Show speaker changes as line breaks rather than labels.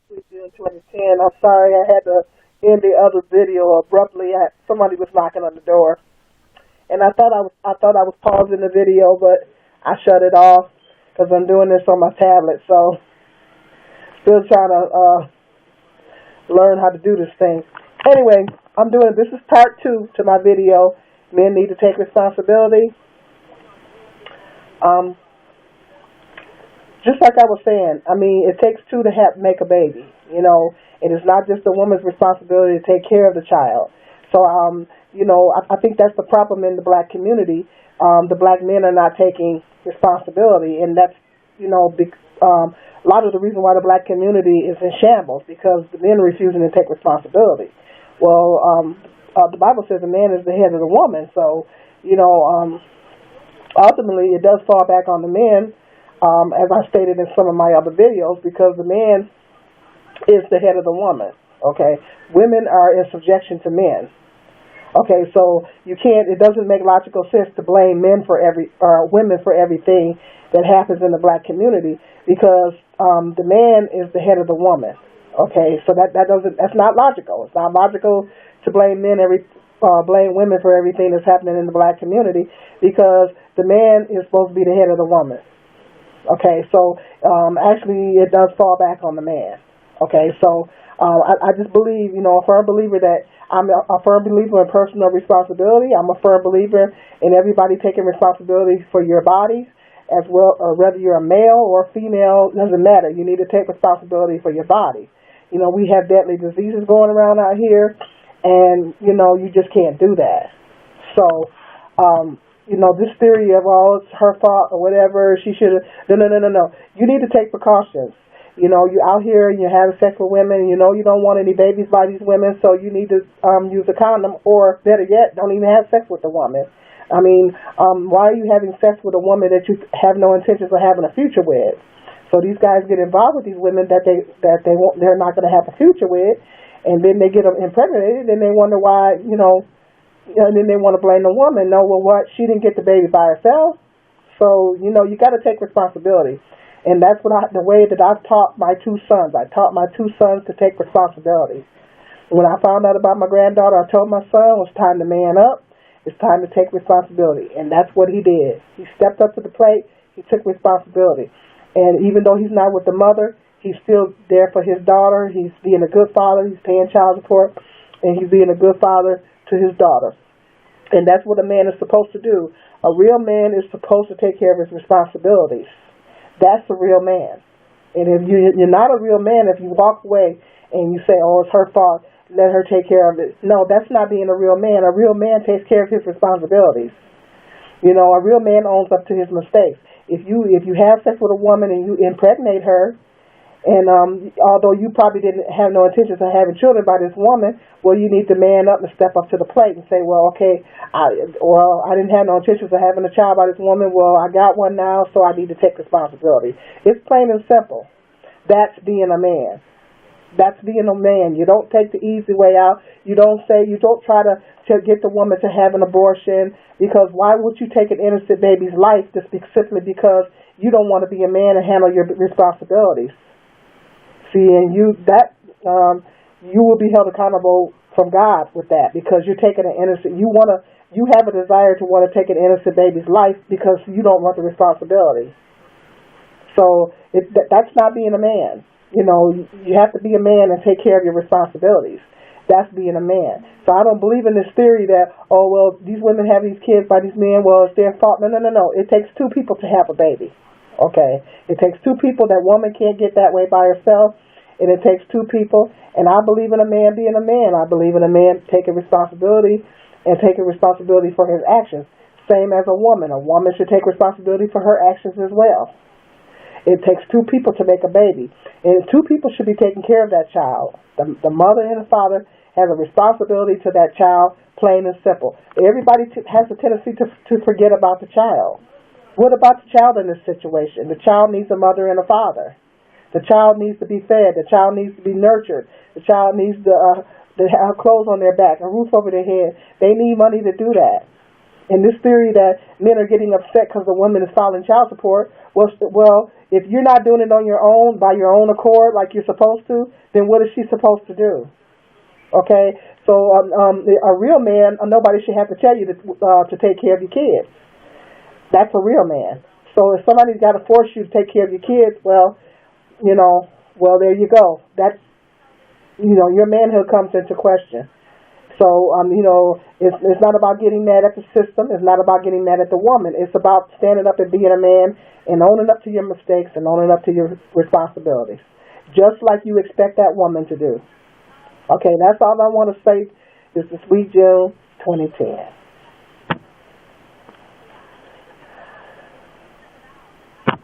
June 2010. I'm sorry I had to end the other video abruptly. Somebody was knocking on the door, and I thought I was pausing the video, but I shut it off because I'm doing this on my tablet. So still trying to learn how to do this thing. Anyway, this is part 2 to my video. Men need to take responsibility. Um, just like I was saying, I mean, it takes two to make a baby. It is not just the woman's responsibility to take care of the child. So, I think that's the problem in the black community. The black men are not taking responsibility, and that's, a lot of the reason why the black community is in shambles, because the men are refusing to take responsibility. Well, the Bible says a man is the head of the woman, so, ultimately it does fall back on the men, as I stated in some of my other videos, because the man is the head of the woman, okay? Women are in subjection to men. Okay, so it doesn't make logical sense to blame women for everything that happens in the black community, because the man is the head of the woman. Okay, so that's not logical. It's not logical to blame women for everything that's happening in the black community, because the man is supposed to be the head of the woman. Okay, so actually it does fall back on the man. Okay, so I just believe, a firm believer that I'm a firm believer in personal responsibility. I'm a firm believer in everybody taking responsibility for your bodies, as well, or whether you're a male or female, doesn't matter. You need to take responsibility for your body. We have deadly diseases going around out here, and, you just can't do that. So, this theory of, it's her fault or whatever, she should have, no. You need to take precautions. You're out here and you're having sex with women, and you don't want any babies by these women, so you need to use a condom, or better yet, don't even have sex with the woman. I mean, why are you having sex with a woman that you have no intentions of having a future with? So these guys get involved with these women that they're not going to have a future with, and then they get them impregnated, and they wonder why, and then they want to blame the woman. No, well, what? She didn't get the baby by herself. So, you got to take responsibility. And that's the way that I've taught my 2 sons. I taught my 2 sons to take responsibility. When I found out about my granddaughter, I told my son it was time to man up. It's time to take responsibility. And that's what he did. He stepped up to the plate. He took responsibility. And even though he's not with the mother, he's still there for his daughter. He's being a good father. He's paying child support. And he's being a good father to his daughter. And that's what a man is supposed to do. A real man is supposed to take care of his responsibilities. That's a real man. And if you're not a real man, if you walk away and you say, it's her fault, let her take care of it. No, that's not being a real man. A real man takes care of his responsibilities. A real man owns up to his mistakes. If you have sex with a woman and you impregnate her, and although you probably didn't have no intentions of having children by this woman, well, you need to man up and step up to the plate and say, well, okay, I didn't have no intentions of having a child by this woman. Well, I got one now, so I need to take responsibility. It's plain and simple. That's being a man. That's being a man. You don't take the easy way out. You don't try to get the woman to have an abortion, because why would you take an innocent baby's life just simply because you don't want to be a man and handle your responsibilities? See, and you will be held accountable from God with that, because you're taking an innocent. You have a desire to want to take an innocent baby's life because you don't want the responsibility. So that's not being a man. You have to be a man and take care of your responsibilities. That's being a man. So I don't believe in this theory that, these women have these kids by these men, it's their fault. No. It takes 2 people to have a baby. Okay, it takes 2 people. That woman can't get that way by herself, and it takes 2 people. And I believe in a man being a man. I believe in a man taking responsibility and taking responsibility for his actions. Same as a woman. A woman should take responsibility for her actions as well. It takes 2 people to make a baby, and 2 people should be taking care of that child. The mother and the father has a responsibility to that child, plain and simple. Everybody has a tendency to forget about the child. What about the child in this situation? The child needs a mother and a father. The child needs to be fed. The child needs to be nurtured. The child needs to have clothes on their back, a roof over their head. They need money to do that. And this theory that men are getting upset because the woman is filing child support, well, if you're not doing it on your own, by your own accord, like you're supposed to, then what is she supposed to do? Okay, so a real man, nobody should have to tell you to take care of your kids. That's a real man. So if somebody's got to force you to take care of your kids, well, there you go. That's, your manhood comes into question. So, it's not about getting mad at the system. It's not about getting mad at the woman. It's about standing up and being a man and owning up to your mistakes and owning up to your responsibilities, just like you expect that woman to do. Okay, that's all I want to say. This is Sweet June 2010.